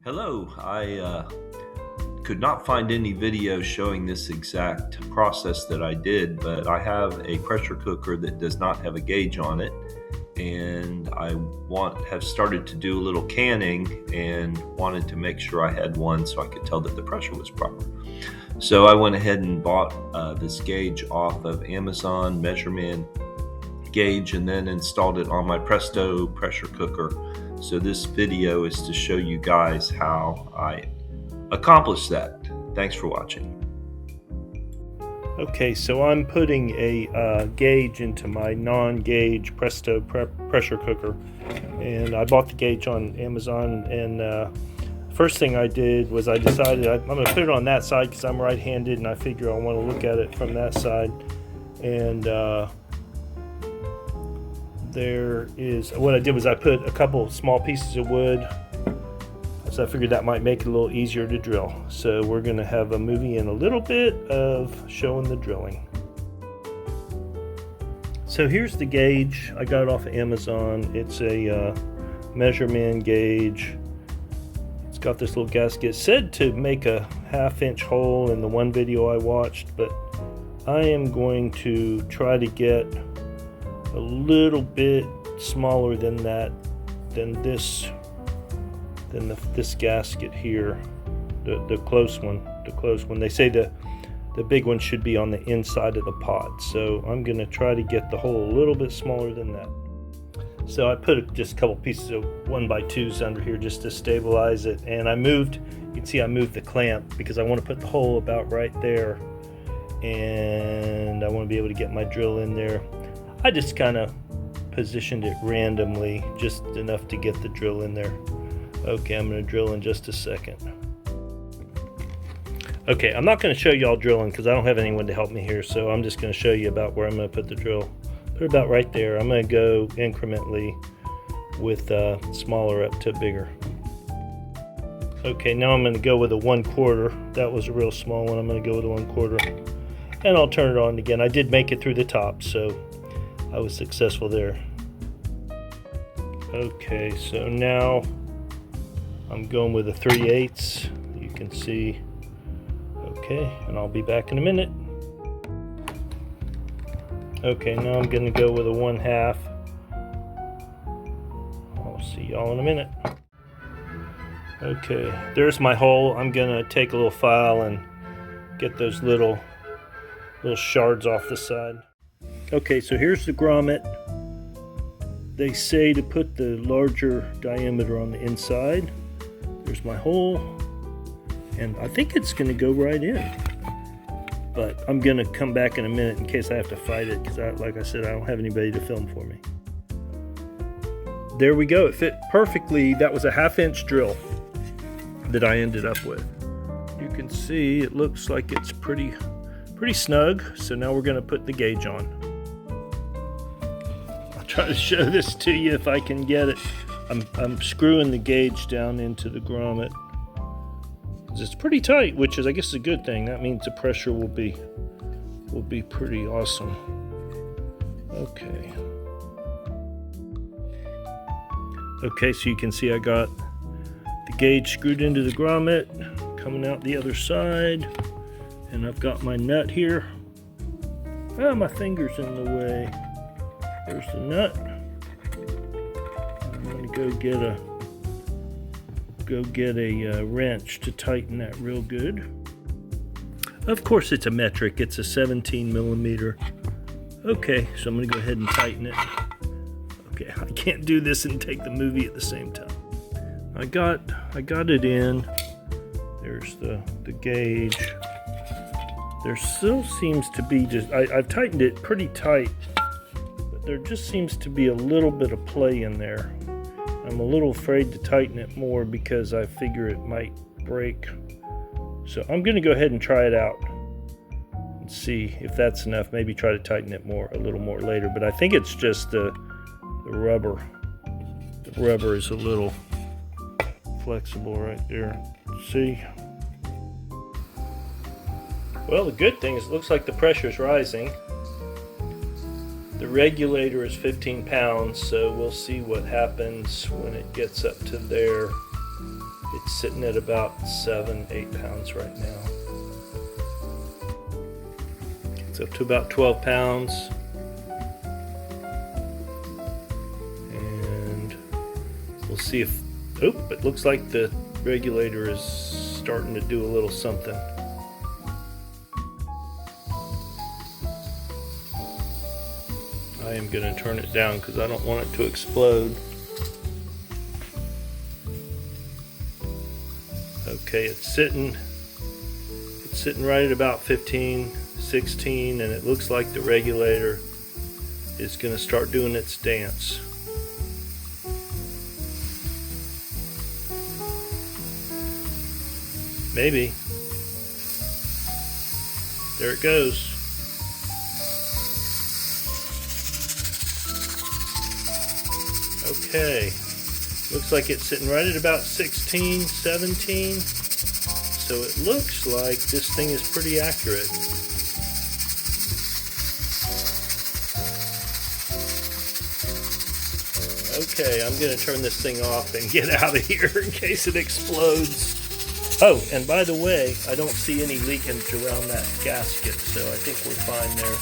Hello, I could not find any video showing this exact process that I did, but I have a pressure cooker that does not have a gauge on it, and I have started to do a little canning and wanted to make sure I had one so I could tell that the pressure was proper. So I went ahead and bought this gauge off of Amazon, Measureman gauge, and then installed it on my Presto pressure cooker. So this video is to show you guys how I accomplished that. Thanks for watching. Okay, so I'm putting a gauge into my non-gauge Presto pressure cooker, and I bought the gauge on Amazon. And first thing I did was I decided I'm going to put it on that side because I'm right-handed, and I figure I want to look at it from that side. And what I did was I put a couple small pieces of wood, so I figured that might make it a little easier to drill. So we're going to have a movie in a little bit of showing the drilling. So here's the gauge. I got it off of Amazon. It's a Measureman gauge. It's got this little gasket. It said to make a 1/2-inch hole in the one video I watched, but I am going to try to get a little bit smaller than that, this gasket here, the close one. They say the big one should be on the inside of the pot, so I'm going to try to get the hole a little bit smaller than that. So I put just a couple pieces of 1x2s under here just to stabilize it, and you can see I moved the clamp because I want to put the hole about right there, and I want to be able to get my drill in there. I just kind of positioned it randomly, just enough to get the drill in there. Okay, I'm going to drill in just a second. Okay, I'm not going to show y'all drilling because I don't have anyone to help me here, so I'm just going to show you about where I'm going to put the drill. Put it about right there. I'm going to go incrementally with smaller up to bigger. Okay, now I'm going to go with a 1/4. That was a real small one. I'm going to go with a 1/4, and I'll turn it on again. I did make it through the top, so I was successful there. Okay, so now I'm going with a 3/8. You can see. Okay, and I'll be back in a minute. Okay, now I'm going to go with a 1/2. I'll see y'all in a minute. Okay, there's my hole. I'm going to take a little file and get those little shards off the side. Okay, so here's the grommet. They say to put the larger diameter on the inside. There's my hole, and I think it's going to go right in. But I'm going to come back in a minute in case I have to fight it, because like I said, I don't have anybody to film for me. There we go. It fit perfectly. That was a 1/2-inch drill that I ended up with. You can see it looks like it's pretty snug. So now we're going to put the gauge on. Try to show this to you if I can get it. I'm screwing the gauge down into the grommet. It's pretty tight, which is, I guess, a good thing. That means the pressure will be pretty awesome. Okay. Okay, so you can see I got the gauge screwed into the grommet, coming out the other side, and I've got my nut here. Ah, my finger's in the way. There's the nut. I'm going to go get a wrench to tighten that real good. Of course it's a metric. It's a 17 millimeter. Okay, so I'm going to go ahead and tighten it. Okay, I can't do this and take the movie at the same time. I got it in. There's the gauge. There still seems to be I've tightened it pretty tight. There just seems to be a little bit of play in there. I'm a little afraid to tighten it more because I figure it might break. So I'm going to go ahead and try it out and see if that's enough. Maybe try to tighten it a little more later. But I think it's just the rubber. The rubber is a little flexible right there. See? Well, the good thing is it looks like the pressure is rising. The regulator is 15 pounds, so we'll see what happens when it gets up to there. It's sitting at about 7-8 pounds right now. It's up to about 12 pounds. And we'll see if, oh, it looks like the regulator is starting to do a little something. I am going to turn it down because I don't want it to explode. Okay, it's sitting right at about 15, 16, and it looks like the regulator is going to start doing its dance. Maybe. There it goes. Okay. Looks like it's sitting right at about 16, 17. So it looks like this thing is pretty accurate. Okay, I'm going to turn this thing off and get out of here in case it explodes. Oh, and by the way, I don't see any leakage around that gasket, so I think we're fine there.